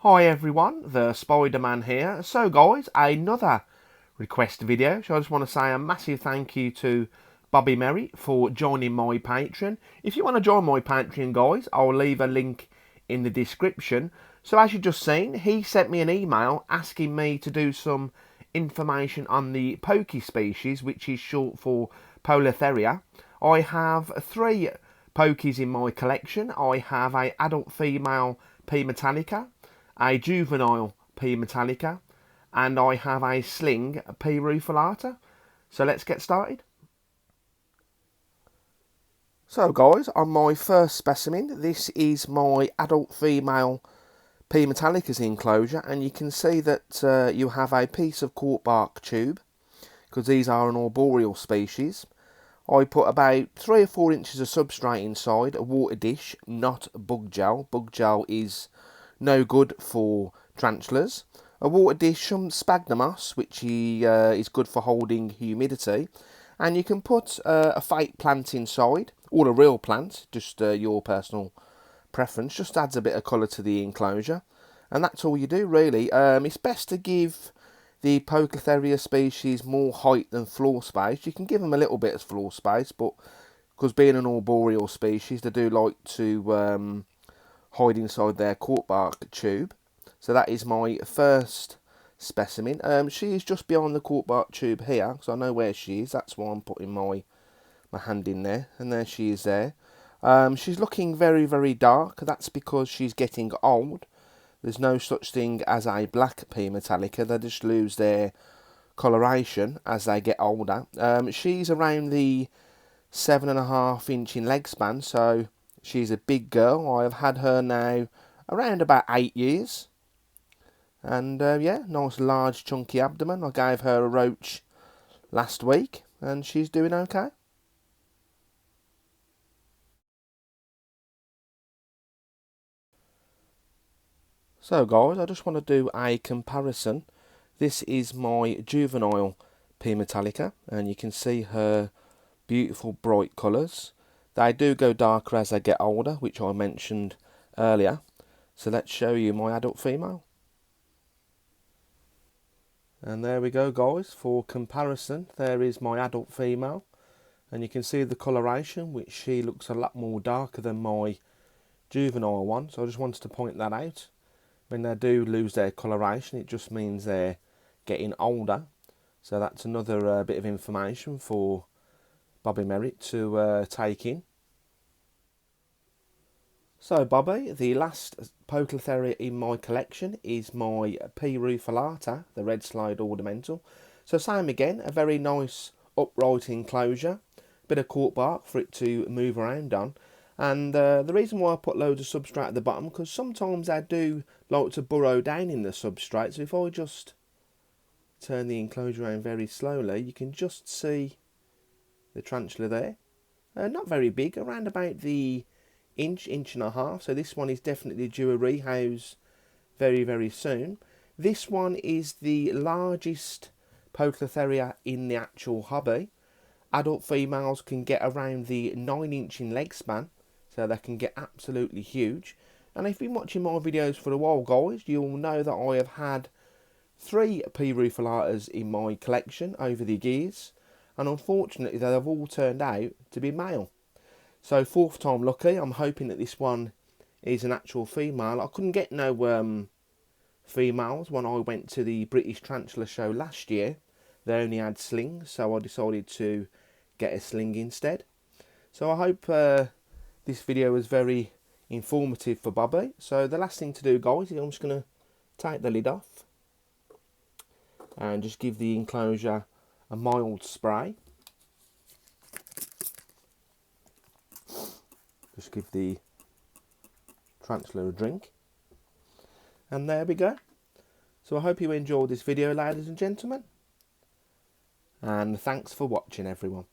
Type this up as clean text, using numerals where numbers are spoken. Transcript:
Hi everyone, the Spiderman here. So guys, another request video. So I just want to say a massive thank you to Bobby Merry for joining my Patreon. If you want to join my Patreon guys, I'll leave a link in the description. So as you just seen, he sent me an email asking me to do some information on the Poke species, which is short for Poecilotheria. I have 3 Pokies in my collection. I have a adult female P. Metallica, a juvenile P. Metallica, and I have a sling P. Rufilata. So let's get started. So guys, on my first specimen, this is my adult female P. Metallica's enclosure, and you can see that you have a piece of cork bark tube, because these are an arboreal species. I put about 3 or 4 inches of substrate inside, a water dish, not bug gel. Bug gel is no good for tarantulas. A water dish, some sphagnum moss, which is good for holding humidity. And you can put a fake plant inside, or a real plant, just your personal preference. Just adds a bit of colour to the enclosure. And that's all you do really. It's best to give the Poecilotheria species more height than floor space. You can give them a little bit of floor space, but because being an arboreal species, they do like to hide inside their cork bark tube. So that is my first specimen. She is just behind the cork bark tube here, so I know where she is. That's why I'm putting my hand in there, and there she is there. She's looking very, very dark. That's because she's getting old. There's no such thing as a black P. Metallica. They just lose their coloration as they get older. She's around the 7.5 inch in leg span, so she's a big girl. I have had her now around about 8 years. And yeah, nice large chunky abdomen. I gave her a roach last week and she's doing okay. So guys, I just want to do a comparison. This is my juvenile P. Metallica, and you can see her beautiful bright colours. They do go darker as they get older, which I mentioned earlier. So let's show you my adult female. And there we go guys, for comparison, there is my adult female. And you can see the coloration, which she looks a lot more darker than my juvenile one. So I just wanted to point that out. When they do lose their coloration, it just means they're getting older. So that's another bit of information for Bobby Merritt to take in. So Bobby, the last Poecilotheria in my collection is my P. Rufilata, the red slide ornamental. So same again, a very nice upright enclosure, bit of cork bark for it to move around on. And the reason why I put loads of substrate at the bottom, because sometimes I do like to burrow down in the substrate. So if I just turn the enclosure around very slowly, you can just see the tarantula there. Not very big, around about the inch and a half. So this one is definitely due a rehouse very, very soon. This one is the largest Poecilotheria in the actual hobby. Adult females can get around the 9 inch in leg span, so they can get absolutely huge. And if you've been watching my videos for a while guys, you'll know that I have had 3 P. Rufilatas in my collection over the years, and unfortunately they have all turned out to be male. So 4th time lucky. I'm hoping that this one is an actual female. I couldn't get no females when I went to the British Tarantula show last year. They only had slings, so I decided to get a sling instead. So I hope this video was very informative for Bobby. So the last thing to do guys is I'm just going to take the lid off and just give the enclosure a mild spray. Just give the tarantula a drink. And there we go. So I hope you enjoyed this video ladies and gentlemen. And thanks for watching everyone.